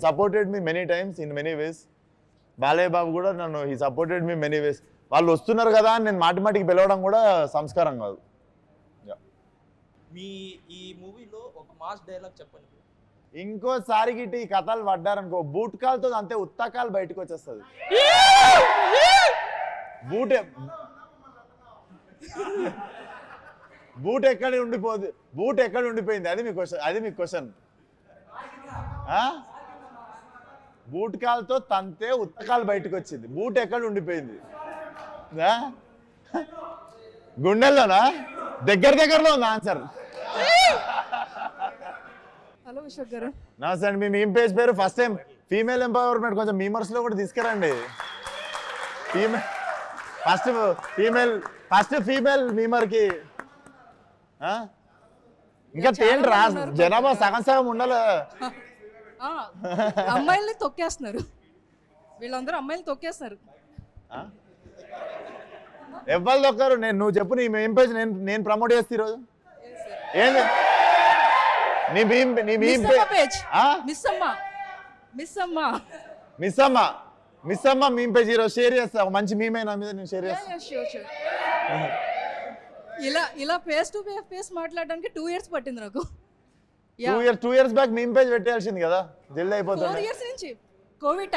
supported me many times in many ways. Balayya Babu కూడా నన్ను he supported me many ways. వాళ్ళు వస్తున్నారు కదా అని నేను మాటికి పిలవడం కూడా సంస్కారం కాదు. మీ ఈ మూవీలో ఒక మాస్ డైలాగ్ చెప్పండి. ఇంకోసారి గిట్టి ఈ కథలు పడ్డారనుకో బూట్ కాల్తో అంతే ఉత్తకాలు బయటకు వచ్చేస్తుంది. బూట్ ఎక్కడ ఉండిపోయింది అది మీ క్వశ్చన్. బూట్ కాల్తో తంతే ఉత్తకాలు బయటకు వచ్చింది, బూట్ ఎక్కడ ఉండిపోయింది? గుండెల్లోనా? దగ్గరలో ఉంది ఆన్సర్. హలో అశోక్ గారు. నమస్తే అండి. మీ మీమ్ పేజ్ పేరు ఫస్ట్ టైం ఫీమేల్ ఎంపవర్మెంట్, కొంచెం మీమర్స్ లో కూడా తీసుకురండి. ఫస్ట్ ఫీమేల్ మీమర్ కి ఇంకా తేండి రా, జనాభా సగం ఉండాలి. అమ్మాయిల్ని తొక్కేస్తున్నారు, వీళ్ళందరూ అమ్మాయిలు తొక్కేస్తున్నారు. ఎవరు దొక్కరు? నువ్వు చెప్పు నీ మీమ్ పేజ్, నేను ప్రమోట్ చేస్తా ఈరోజు. ఏంది నీ మీమ్ పేజ్? మిస్ అమ్మ మీమ్ పేజ్ ఈరోజు షేర్ చేస్తా. మంచి మీమ్ అయినా మీద నేను షేర్ చేస్తా. ఇలా ఫేస్ టు ఫేస్ మాట్లాడడానికి 2 years పట్టింది నాకు. 2 years బ్యాక్ మీమ్ పేజ్ పెట్టాల్సింది కదా, జల్దీ అయిపోతుంది. 4 years నుంచి కోవిడ్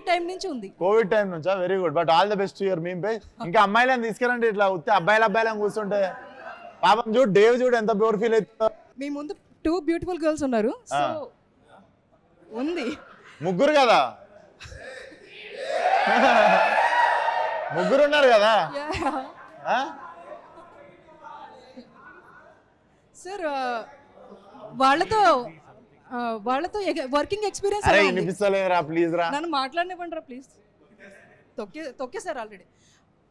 టైం నుంచి ఉంది. కోవిడ్ టైం నుంచా? Very good, but all the best to your meme page. ఇంకా అమ్మాయిలను తీసుకురండి, ఇట్లా ఉత్తే అబ్బాయిలను కూర్చుంటే పాపం చూడు, డేవ్ చూడు ఎంత ప్యూర్ ఫీల్ అవుతుందో. మీ ముందు 2 బ్యూటిఫుల్ గర్ల్స్ ఉన్నారు, సో ఉంది. ముగ్గురు కదా, ముగ్గురు ఉన్నారు కదా. సార్ వాళ్ళతో వర్కింగ్ ఎక్స్పీరియన్స్ ప్లీజ్ రా, నన్ను మాట్లాడనివ్వండి రా ప్లీజ్. తొక్కేసారు ఆల్రెడీ.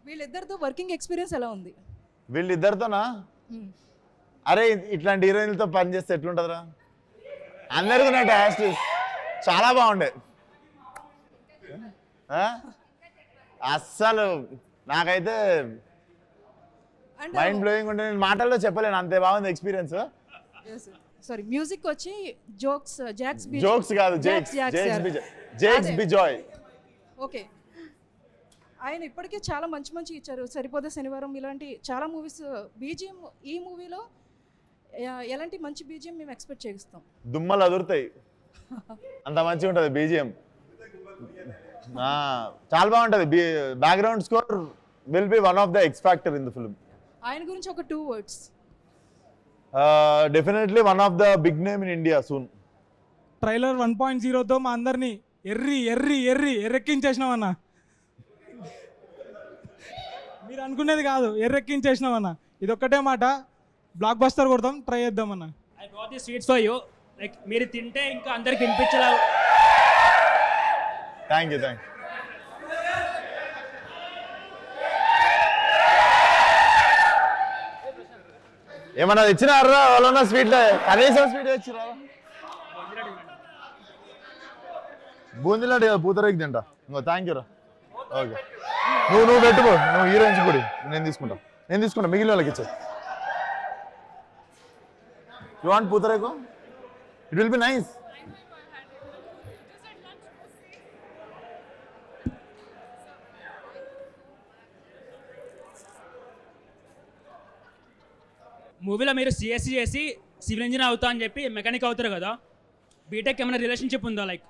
వీళ్ళిద్దరితో వర్కింగ్ ఎక్స్పీరియన్స్ ఎలా ఉంది? వీళ్ళిద్దరితోనా? అరే ఇట్లాంటి హీరోయిన్లతో పని చేస్తే ఎట్లుంటుందిరా? అందరికీ నా టేస్ట్ చాలా బాగుండే. అస్సలు నాకైతే మైండ్ బ్లోయింగ్ ఉంటే నేను మాటల్లో చెప్పలేను, అంతే బాగుంది ఎక్స్పీరియన్స్. సారీ, మ్యూజిక్ వచ్చి జోక్స్ కాదు, జేక్స్ బిజాయ్. ఓకే, ఆయన ఇప్పటికే చాలా మంచి ఇచ్చారు. సరిపోదే శనివారం ఇలాంటి చాలా మూవీస్. బీజిఎం ఈ మూవీలో ఎలాంటి మంచి బీజిఎం మేము ఎక్స్పెక్ట్ చేస్తాం? దుమ్మలు అదురుతాయి, అంత మంచిగా ఉంటుంది బీజిఎం. చాలా బాగుంటుంది. Background score will be one of the X factor in the film. ఆయన గురించి ఒక 2 words. Definitely one of the big name in India soon. Trailer 1.0తో మా అందరినీ ఎర్రెక్కించేసినామన్నా. మీరు అనుకునేది కాదు, ఎర్రెక్కించేసినామన్నా. ఇది ఒక్కటే మాట, బ్లాక్ బస్టర్ కొడతాం, ట్రై చేద్దామన్నా. I got the sweets for you. Like మీరు తింటే ఇంకా అందరికి వినిపించేలా. Thank you. ఏమన్నా ఇచ్చినారా వాళ్ళన్నా స్వీట్? కనీసం స్వీట్ ఇచ్చిరా? బూందీలాంటి పూతరేకి తింటా. ఇంకో థ్యాంక్ యూ రా. ఓకే, నువ్వు పెట్టుకో, నువ్వు హీరోయిన్స్ కూడా నేను తీసుకుంటా, మిగిలిన వాళ్ళకి ఇచ్చే. You want pootharekhu? It will be nice. మూవీలో మీరు సిఎస్సి చేసి సివిల్ ఇంజనీర్ అవుతా అని చెప్పి మెకానిక్ అవుతారు కదా, బీటెక్ ఏమైనా రిలేషన్షిప్ ఉందా? లైక్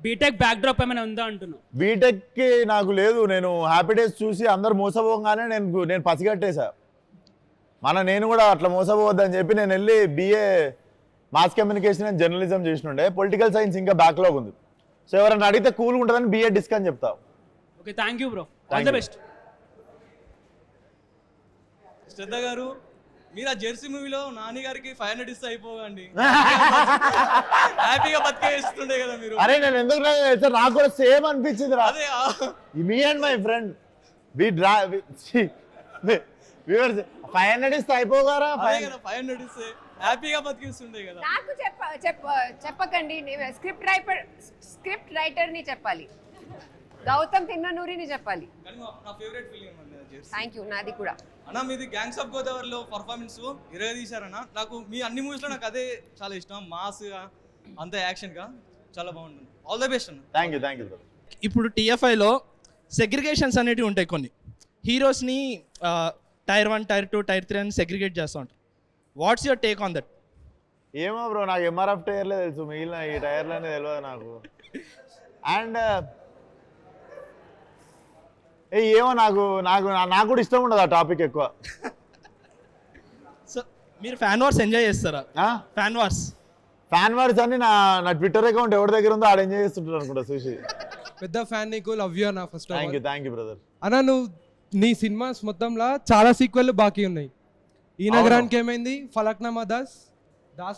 బీటెక్ బ్యాక్ డ్రాప్ ఏమైనా ఉందా అంటున్నా. బీటెక్కి నాకు లేదు. నేను హ్యాపీ డేస్ చూసి అందరు మోసపోగానే నేను పసిగట్టేశా. నేను కూడా అట్లా మోసపోవద్దని చెప్పి నేను వెళ్ళి BA mass communication and journalism చేసినుండే. పొలిటికల్ సైన్స్ ఇంకా బ్యాక్లాగ్ ఉంది. సో ఎవరైనా అడిగితే కూల్ ఉంటుందని BA డిస్క్ అని చెప్తా. Okay, thank you bro, all the best. Shraddha garu, మీరు ఆ జెర్సీ మూవీలో నాని గారికి 500 ఇస్తే అయిపోకండి, హ్యాపీగా బతికేస్తుండే కదా మీరు. అరే నేను ఎందుకు నాకు కూడా సేమ్ అనిపించింది రా. మీ అండ్ మై ఫ్రెండ్ 500 ఇస్తే అయిపోగారా? 500 ఇస్తే హ్యాపీగా బతికిస్తుండే కదా. నాకు చెప్పకండి, స్క్రిప్ట్ రైటర్ని చెప్పాలి, గౌతమ్ తిన్ననూరిని చెప్పాలి. నా ఫేవరెట్ ఫిలిం అండి జెర్సీ. థ్యాంక్ యూ, నాది కూడా. అన్న మీది గ్యాంగ్స్ ఆఫ్ గోదావరిలో పర్ఫార్మెన్స్ ఇరవై తీశారన్న. నాకు మీ అన్ని మూవీస్లో నాకు అదే చాలా ఇష్టం, మాస్గా అంత యాక్షన్గా చాలా బాగుంటుంది. ఆల్ ద బెస్ట్ అన్న. Thank you brother. ఇప్పుడు టీఎఫ్ఐలో సెగ్రిగేషన్స్ అనేటివి ఉంటాయి. కొన్ని హీరోస్ని టైర్ 1, టైర్ 2, టైర్ 3 అని సెగ్రిగేట్ చేస్తూ ఉంటారు. What's your take on that? ఏమో బ్రో, నాకు ఎంఆర్ఎఫ్ టైర్లే తెలుసు, మిగిలిన ఈ టైర్లనే తెలియదు నాకు. అండ్ ఏమో నాకు నాకు నాకు కూడా ఇష్టం ఉండదు ఆ టాపిక్ ఎక్కువ. సో మీరు ఫ్యాన్ వార్స్ ఎంజాయ్ చేస్తారా? ఫ్యాన్ వార్స్ అని నా ట్విట్టర్ అకౌంట్ ఎవరి దగ్గర ఉందో ఆడ ఎంజాయ్ చేస్తుంటారు అనుకుంటా చూసి. పెద్ద ఫ్యాన్ నీకు, లవ్ యూ అన్న. First thank you brother. అన్న నువ్వు నీ సినిమాస్ మొత్తంలో చాలా సీక్వెల్ బాకీ ఉన్నాయి. ఈ నగరానికి ఏమైంది, ఫలక్నామా దాస్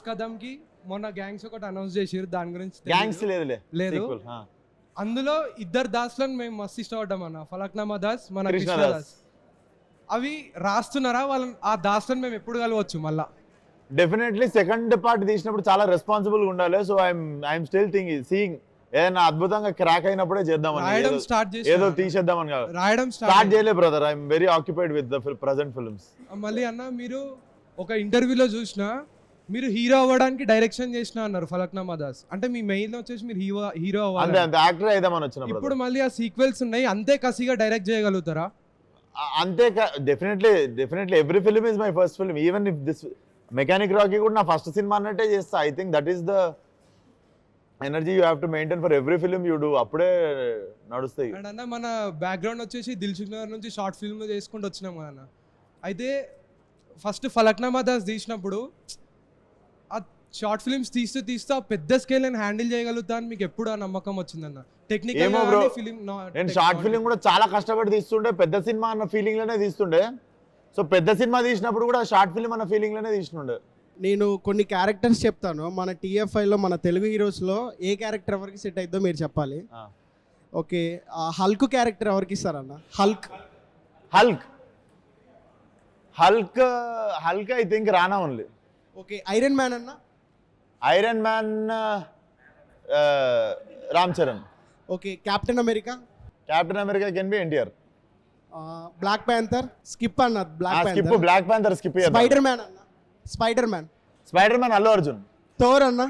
కదమ్కి మొన్న గ్యాంగ్స్ ఒకటి అనౌన్స్ చేసారు, దాని గురించి గ్యాంగ్స్ లేదు. అందులో ఇద్దరు దాస్లను మేము మస్తు ఇష్టపడ్డాం అన్న, ఫలక్నామా దాస్, మన కృష్ణదాస్. అవి రాస్తున్నారా వాళ్ళని? ఆ దాస్లను మేము ఎప్పుడు కలవచ్చు మళ్ళా? డెఫినెట్లీ సెకండ్ పార్ట్ తీసినప్పుడు చాలా రెస్పాన్సిబుల్ గా ఉండాలి. సో ఐఎమ్ స్టిల్ సీయింగ్ ఏదైనా అద్భుతంగా క్రాక్ అయినప్పుడే చేద్దామని, ఏదో తీసేద్దామని కాదు. రాయడం స్టార్ట్ చేయలే brother. I'm very occupied with the present films. మళ్ళీ అన్న మీరు ఒక ఇంటర్వ్యూలో చూసినా మీరు హీరో అవ్వడానికి డైరెక్షన్ చేసిన అన్నారు ఫలక్నామా దాస్. అంటే మీ మెయిన్ వచ్చేసి మీరు హీరో అవ్వాలి, అంతే యాక్టర్ అయిదామని వచ్చిన. ఇప్పుడు మళ్ళీ ఆ సీక్వెల్స్ ఉన్నాయి, అంతే కసిగా డైరెక్ట్ చేయగలుగుతారా? అంతే definitely every film is my first film. Even if this mechanic Rocky కూడా నా ఫస్ట్ సినిమా అన్నట్టే చేస్తా. I think that is the energy you have to maintain for every film you do. అప్పుడే నడుస్తాయి. అండ్ అన్న మన బ్యాక్గ్రౌండ్ వచ్చేసి దిల్సుఖ్ నగర్ నుంచి షార్ట్ ఫిల్మ్ చేసుకుంటూ వచ్చినాం కదా అన్న. అయితే ఫస్ట్ ఫలక్నామా దాస్ తీసినప్పుడు ఆ షార్ట్ ఫిల్మ్స్ తీస్తూ పెద్ద స్కేల్ నేను హ్యాండిల్ చేయగలుగుతా అని మీకు ఎప్పుడు ఆ నమ్మకం వచ్చిందన్న? టెక్నికల్ ఫిలిం నేను షార్ట్ ఫిల్మ్ కూడా చాలా కష్టపడి తీస్తుండే, పెద్ద సినిమా అన్న ఫీలింగ్ లోనే తీస్తుండే. సో పెద్ద సినిమా తీసినప్పుడు కూడా షార్ట్ ఫిల్మ్ అన్న ఫీలింగ్ లోనే తీస్తుండే. నేను కొన్ని క్యారెక్టర్స్ చెప్తాను మన టీఎఫ్ఐలో, మన తెలుగు హీరోస్లో ఏ క్యారెక్టర్ ఎవరికి సెట్ అవుతుందో మీరు చెప్పాలి. ఓకే, హల్క్ క్యారెక్టర్ ఎవరికి ఇస్తారన్న? Hulk I think Rana only. Okay, Iron Man అన్న? Iron Man Ram Charan. Okay, Captain America can be NTR. Black Panther skip అన్న? Black Panther skip. Spider Man అన్న? Spider Man Allu Arjun. Thor అన్న?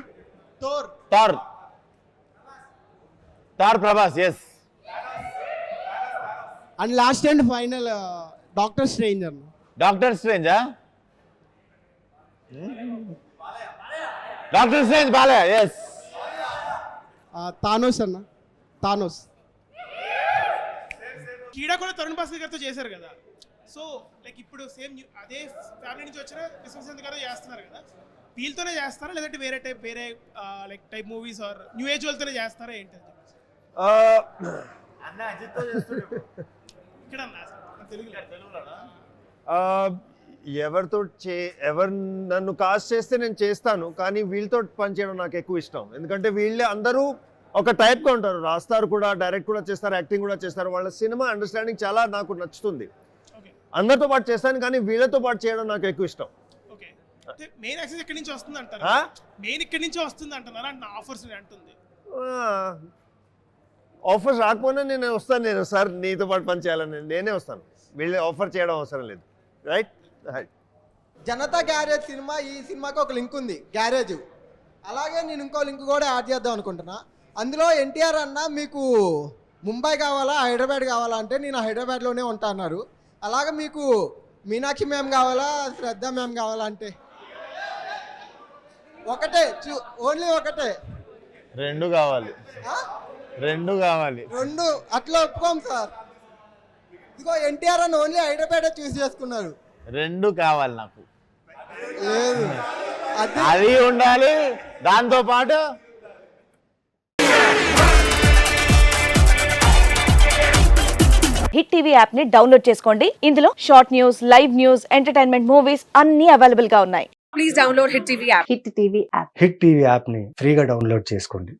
Thor Prabhas. Yes. And last and final doctor strange అన్న? Doctor స్ట్రేంజా? Doctor strange Balayya. Yes. Thanos అన్న? Thanos. కీడా కూడా తరుణ్ భాస్కర్ గారితో చేశారు కదా. సో లైక్ ఇప్పుడు సేమ్ అదే ఫ్యామిలీ నుంచి వచ్చిన విశ్వశాంత్ గారు చేస్తున్నారు కదా, వీళ్ళతోనే చేస్తారా లేదంటే వేరే type movies or new age వాళ్ళతోనే చేస్తారా ఏంటి? ఇక్కడ ఎవరు నన్ను కాస్ట్ చేస్తే నేను చేస్తాను, కానీ వీళ్ళతో పనిచేయడం నాకు ఎక్కువ ఇష్టం. ఎందుకంటే వీళ్ళే అందరూ ఒక టైప్గా ఉంటారు, రాస్తారు కూడా, డైరెక్ట్ కూడా చేస్తారు, యాక్టింగ్ కూడా చేస్తారు. వాళ్ళ సినిమా అండర్స్టాండింగ్ చాలా నాకు నచ్చుతుంది. అందరితో పాటు చేస్తాను, కానీ వీళ్ళతో పాటు చేయడం నాకు ఎక్కువ ఇష్టం. మెయిన్ యాక్సెస్ ఎక్కడి నుంచి వస్తుంది అంటారా? మెయిన్ ఇక్కడి నుంచి వస్తుంది అంటున్నారా? నా ఆఫర్స్ అంటుంది. ఆఫర్స్ రాకపోయినా నేను వస్తాను. సార్ నీతో పాటు పని చేయాలని నేనే వస్తాను, వీళ్ళే ఆఫర్ చేయడం అవసరం లేదు. రైట్. జనతా గ్యారేజ్ సినిమా, ఈ సినిమాకి ఒక లింక్ ఉంది, గ్యారేజ్. అలాగే నేను ఇంకో లింక్ కూడా యాడ్ చేద్దాం అనుకుంటున్నా. అందులో ఎన్టీఆర్ అన్న మీకు ముంబై కావాలా హైదరాబాద్ కావాలా అంటే నేను హైదరాబాద్లోనే ఉంటా అన్నారు. అలాగే మీకు మీనాక్షి మ్యామ్ కావాలా శ్రద్ధ మ్యామ్ కావాలా అంటే ఒకటే, ఓన్లీ ఒకటే. రెండు కావాలి. రెండు అట్లా ఒప్పుకోం సార్. ఇదిగో ఎన్టీఆర్ అని ఓన్లీ హైదరాబాద్ చూస్ చేసుకున్నారు. రెండు కావాలి నాకు. లేదు, అది ఉండాలి. దాంతో పాటు హిట్ టీవీ యాప్ ని డౌన్లోడ్ చేసుకోండి. ఇందులో short news, live news, entertainment movies అన్ని అవైలబుల్ గా ఉన్నాయి. Please download hit TV app. Hit TV app ని ఫ్రీగా డౌన్లోడ్ చేసుకోండి.